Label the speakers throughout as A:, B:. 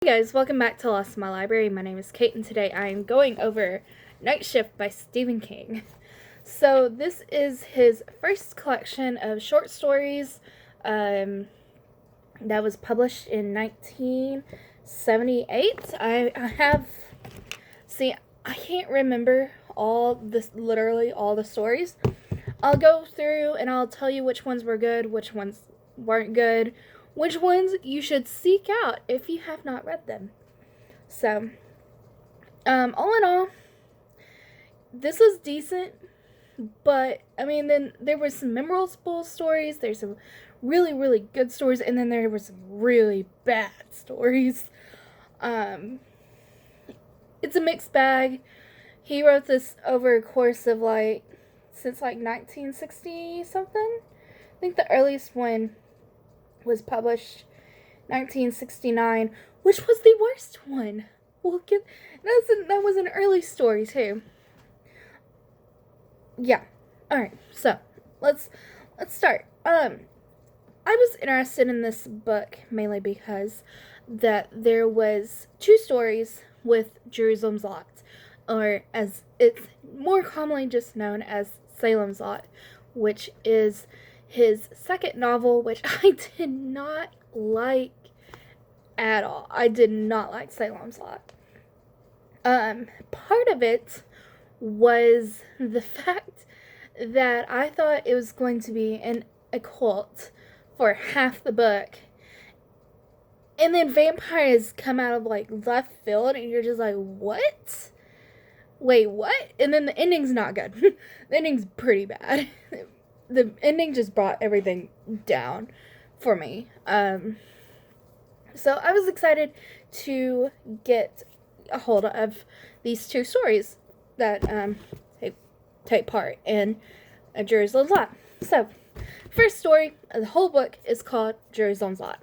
A: Hey guys, welcome back to Lost in My Library. My name is Kate, and today I am going over Night Shift by Stephen King. So this is his first collection of short stories that was published in 1978. I can't remember literally all the stories. I'll go through and I'll tell you which ones were good, which ones weren't good, which ones you should seek out if you have not read them. So, all in all, this was decent, but then there were some memorable stories, there's some really, really good stories, and then there were some really bad stories. It's a mixed bag. He wrote this over a course of since 1960 something. I think the earliest one was published 1969, which was the worst one. That was an early story too. Yeah. All right. So let's start. I was interested in this book mainly because that there was two stories with Jerusalem's Lot, or as it's more commonly just known as Salem's Lot, which is his second novel, which I did not like at all. I did not like Salem's Lot. Part of it was the fact that I thought it was going to be a cult for half the book, and then vampires come out of left field, and you're just like, what? Wait, what? And then the ending's not good. The ending's pretty bad. The ending just brought everything down for me. So I was excited to get a hold of these two stories that take part in Jerusalem's Lot. So, first story of the whole book is called Jerusalem's Lot.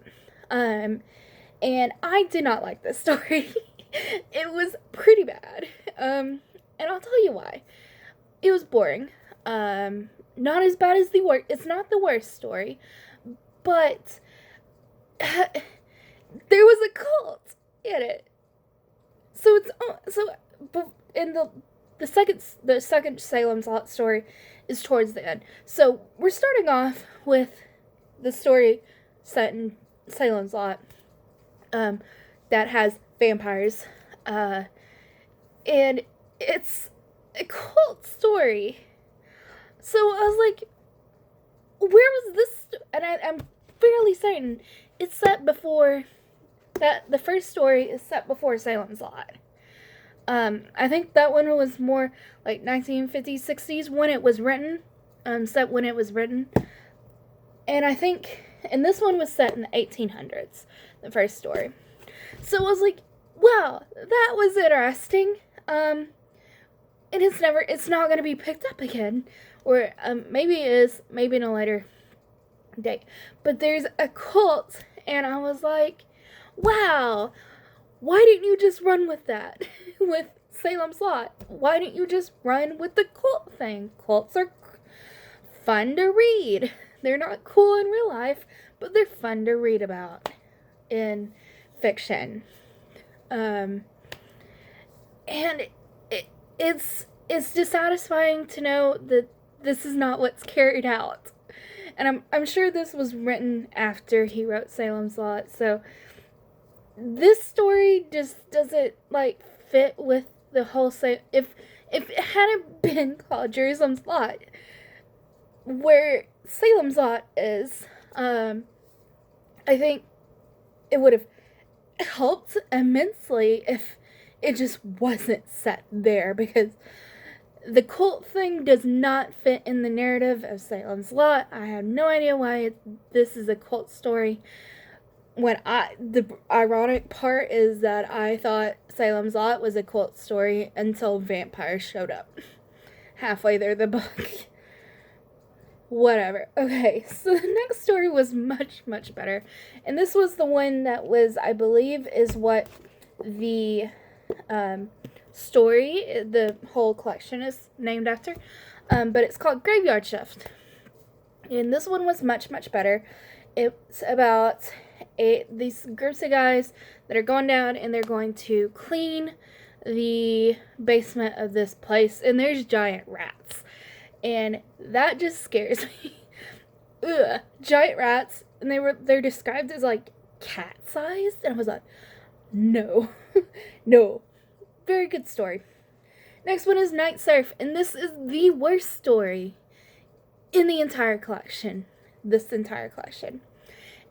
A: And I did not like this story. It was pretty bad. And I'll tell you why. It was boring. Not as bad as it's not the worst story, but there was a cult in it. So in the second Salem's Lot story is towards the end. So we're starting off with the story set in Salem's Lot, that has vampires, and it's a cult story. So I was like, where was this? And I'm fairly certain it's set before that. The first story is set before Salem's Lot. I think that one was more like 1950s, 60s when it was written. Set when it was written. And this one was set in the 1800s, the first story. So I was like, wow, that was interesting. And it's not going to be picked up again. Or maybe it is, maybe in a later date. But there's a cult, and I was like, wow, why didn't you just run with that? With Salem's Lot? Why didn't you just run with the cult thing? Cults are fun to read. They're not cool in real life, but they're fun to read about in fiction. And it's dissatisfying to know that this is not what's carried out. And I'm sure this was written after he wrote Salem's Lot, so this story just doesn't fit with the whole if it hadn't been called Jerusalem's Lot, where Salem's Lot is, I think it would have helped immensely if it just wasn't set there, because the cult thing does not fit in the narrative of Salem's Lot. I have no idea why this is a cult story. The ironic part is that I thought Salem's Lot was a cult story until vampires showed up halfway through the book. Whatever. Okay, so the next story was much, much better. And this was the one that was, I believe, is what the story, the whole collection is named after. But it's called Graveyard Shift. And this one was much, much better. It's about these groups of guys that are going down and they're going to clean the basement of this place, and there's giant rats, and that just scares me. Ugh, giant rats, and they're described as like cat sized, and I was like, no. No. Very good story. Next one is Night Surf, and this is the worst story in the entire collection. This entire collection.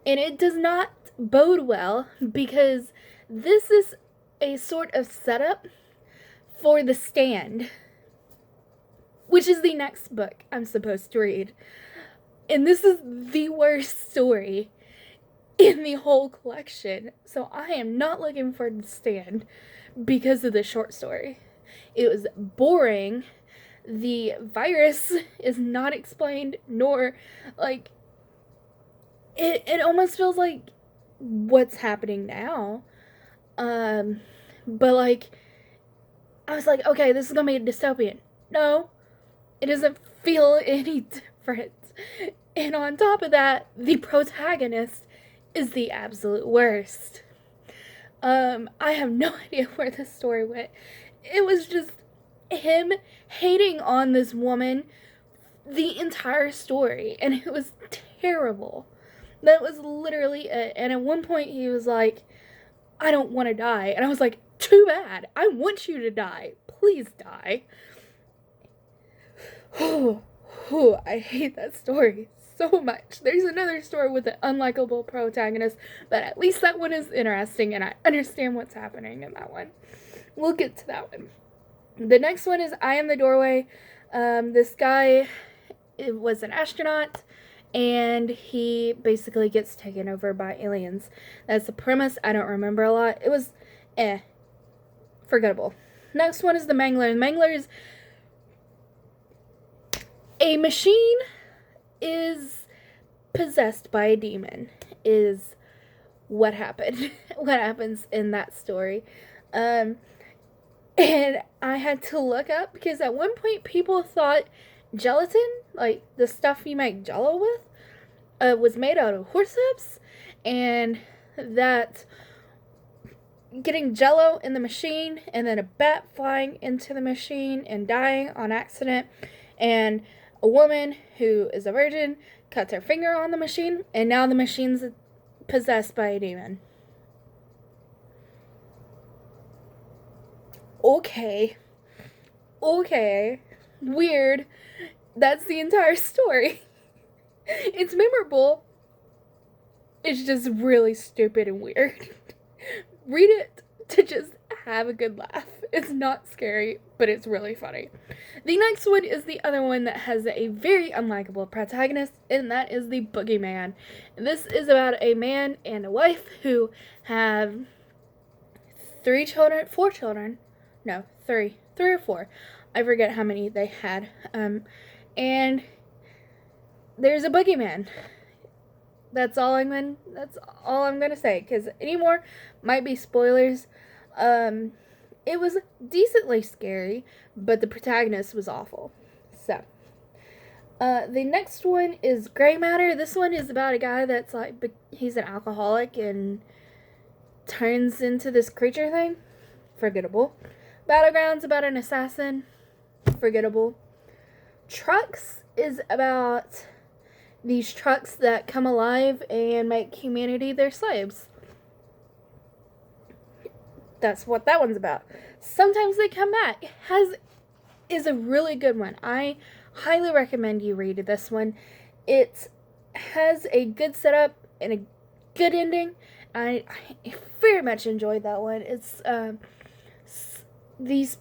A: And it does not bode well because this is a sort of setup for The Stand, which is the next book I'm supposed to read. And this is the worst story in the whole collection. So I am not looking for The Stand because of the short story. It was boring. The virus is not explained, nor, like, it almost feels like what's happening now. But, like, I was like, okay, this is gonna be a dystopian. No, it doesn't feel any different. And on top of that, the protagonist is the absolute worst. I have no idea where this story went. It was just him hating on this woman the entire story, and it was terrible. That was literally it. And at one point he was like, I don't want to die. And I was like, too bad. I want you to die. Please die. I hate that story so much. There's another story with an unlikable protagonist, but at least that one is interesting and I understand what's happening in that one. We'll get to that one. The next one is I Am the Doorway. This guy was an astronaut and he basically gets taken over by aliens. That's the premise. I don't remember a lot. It was forgettable. Next one is The Mangler. The Mangler is a machine is possessed by a demon is what happened. What happens in that story. And I had to look up because at one point people thought gelatin, like the stuff you make jello with, was made out of horse hooves, and that getting jello in the machine and then a bat flying into the machine and dying on accident, and a woman who is a virgin cuts her finger on the machine, and now the machine's possessed by a demon. Okay. Weird. That's the entire story. It's memorable. It's just really stupid and weird. Read it to just have a good laugh. It's not scary, but it's really funny. The next one is the other one that has a very unlikable protagonist, and that is the Boogeyman. This is about a man and a wife who have 3 children, 4 children. No, 3 or 4. I forget how many they had. And there's a boogeyman. That's all I'm gonna say, because any more might be spoilers. It was decently scary, but the protagonist was awful. So, the next one is Gray Matter. This one is about a guy that's like, he's an alcoholic and turns into this creature thing. Forgettable. Battlegrounds about an assassin. Forgettable. Trucks is about these trucks that come alive and make humanity their slaves. That's what that one's about. Sometimes They Come Back is a really good one. I highly recommend you read this one. It has a good setup and a good ending. I very much enjoyed that one. It's these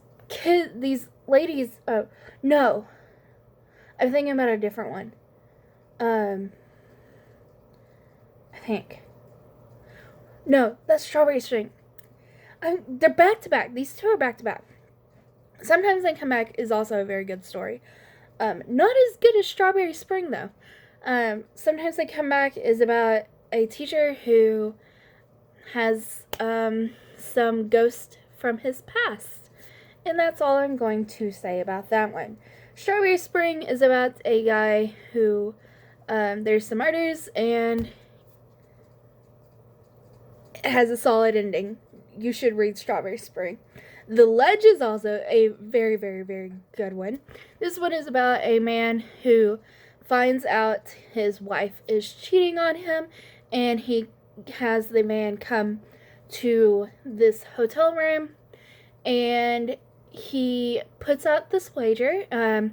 A: ladies. Oh no, I'm thinking about a different one. I think. No, that's Strawberry String. They're back to back. These two are back to back. Sometimes They Come Back is also a very good story. Not as good as Strawberry Spring though. Sometimes They Come Back is about a teacher who has some ghost from his past. And that's all I'm going to say about that one. Strawberry Spring is about a guy who there's some murders and It has a solid ending. You should read Strawberry Spring. The Ledge is also a very, very, very good one. This one is about a man who finds out his wife is cheating on him, and he has the man come to this hotel room, and he puts out this wager.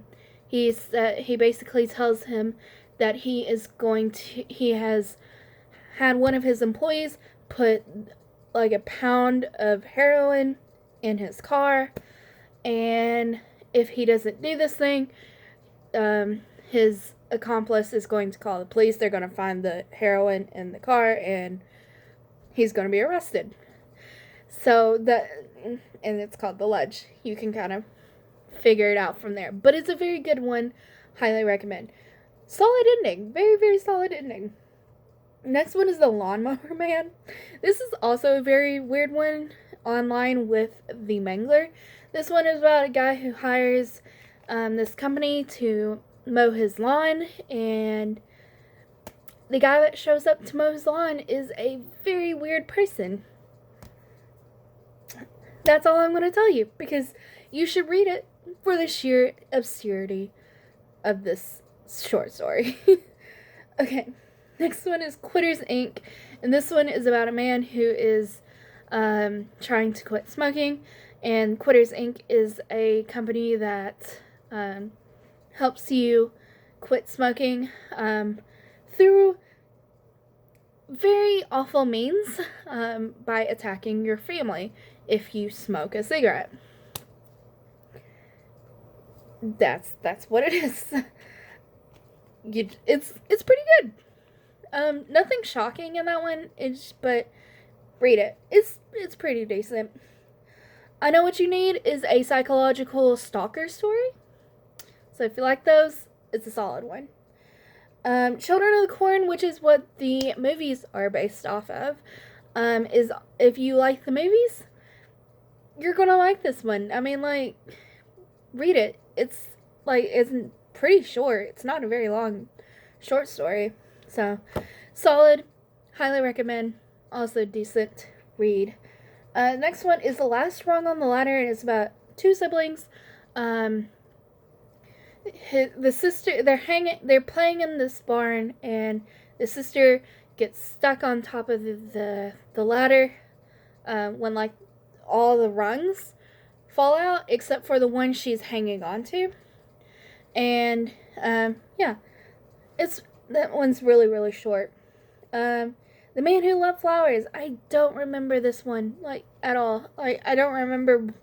A: He basically tells him that he has had one of his employees put like a pound of heroin in his car, and if he doesn't do this thing, his accomplice is going to call the police. They're going to find the heroin in the car, and he's going to be arrested. And it's called The Ledge. You can kind of figure it out from there, but it's a very good one. Highly recommend. Solid ending. Very, very solid ending. Next one is The Lawnmower Man. This is also a very weird one, online with The Mangler. This one is about a guy who hires this company to mow his lawn, and the guy that shows up to mow his lawn is a very weird person. That's all I'm going to tell you, because you should read it for the sheer absurdity of this short story. Okay, next one is Quitters Inc. And this one is about a man who is trying to quit smoking. And Quitters Inc. is a company that helps you quit smoking through very awful means, by attacking your family if you smoke a cigarette. That's what it is. It's pretty good. Nothing shocking in that one, but read it. It's pretty decent. I Know What You Need is a psychological stalker story. So if you like those, it's a solid one. Children of the Corn, which is what the movies are based off of, is, if you like the movies, you're gonna like this one. I mean, like, read it. It's pretty short. It's not a very long short story. So, solid. Highly recommend. Also decent read. Next one is The Last Rung on the Ladder, and it's about two siblings. The sister, they're playing in this barn, and the sister gets stuck on top of the ladder when, like, all the rungs fall out except for the one she's hanging on to. And yeah, that one's really, really short. The Man Who Loved Flowers. I don't remember this one, like, at all. I don't remember.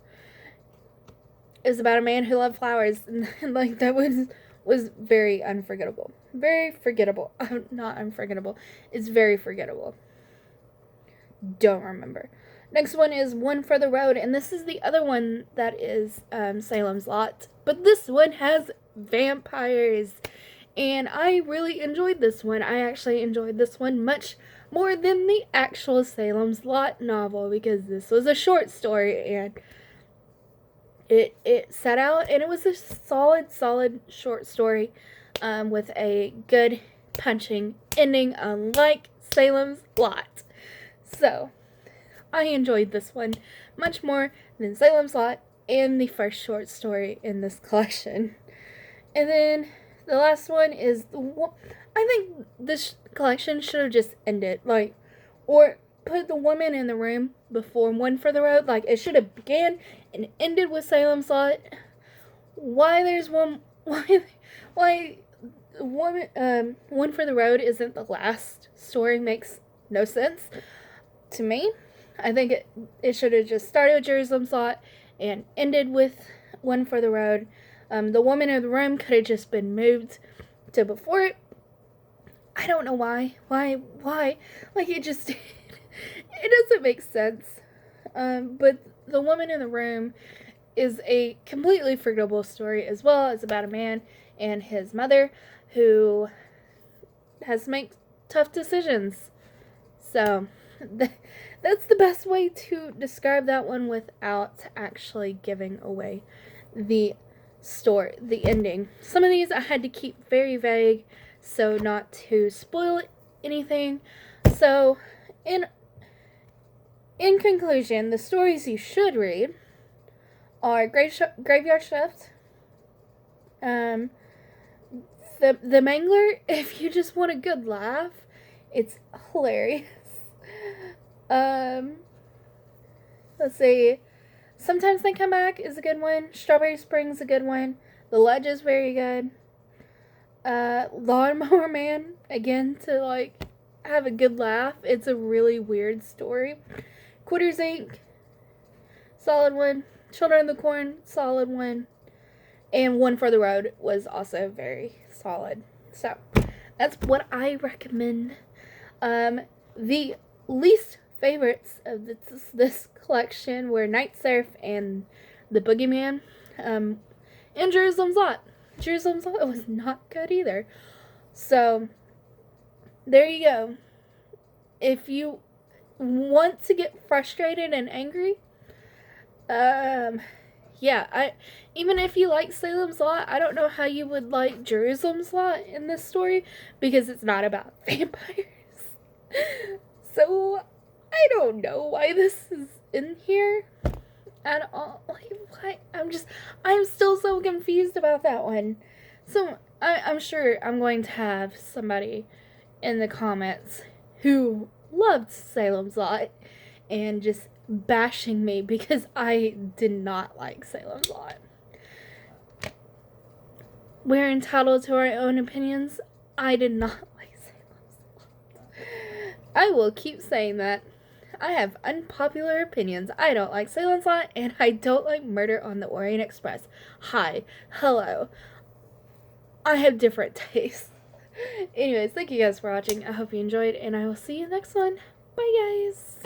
A: It's about a man who loved flowers, and like, that was very unforgettable. Very forgettable. Not unforgettable. It's very forgettable. Don't remember. Next one is One for the Road, and this is the other one that is Salem's Lot. But this one has vampires, and I really enjoyed this one. I actually enjoyed this one much more than the actual Salem's Lot novel, because this was a short story, and it set out, and it was a solid short story with a good punching ending, unlike Salem's Lot. So I enjoyed this one much more than Salem's Lot and the first short story in this collection. And then the last one is I think this collection should have just ended, like, or put The Woman in the Room before One for the Road. Like, it should have began and ended with Salem's Lot. Why One for the Road isn't the last story makes no sense to me. I think it should have just started with Jerusalem's Lot and ended with One for the Road. The Woman in the Room could have just been moved to before it. I don't know why. Why? Like, it just, it doesn't make sense. But The Woman in the Room is a completely forgettable story as well. It's about a man and his mother who has to make tough decisions. So, that's the best way to describe that one without actually giving away the story, the ending. Some of these I had to keep very vague so not to spoil anything. So, in conclusion, the stories you should read are Graveyard Shift, the Mangler. If you just want a good laugh, it's hilarious. Let's see. Sometimes They Come Back is a good one. Strawberry Spring's a good one. The Ledge is very good. Lawnmower Man, again, to like have a good laugh. It's a really weird story. Quitters Inc., solid one. Children of the Corn, solid one. And One for the Road was also very solid. So that's what I recommend. The least favorites of this collection were Night Surf and The Boogeyman. And Jerusalem's Lot. Jerusalem's Lot was not good either. So there you go. If you want to get frustrated and angry, yeah, even if you like Salem's Lot, I don't know how you would like Jerusalem's Lot in this story, because it's not about vampires. So I don't know why this is in here at all. Like, why? I'm still so confused about that one. So I'm sure I'm going to have somebody in the comments who loved Salem's Lot and just bashing me because I did not like Salem's Lot. We're entitled to our own opinions. I did not like Salem's Lot. I will keep saying that. I have unpopular opinions. I don't like Salem's Lot, and I don't like Murder on the Orient Express. Hi. Hello. I have different tastes. Anyways, thank you guys for watching. I hope you enjoyed, and I will see you next one. Bye, guys.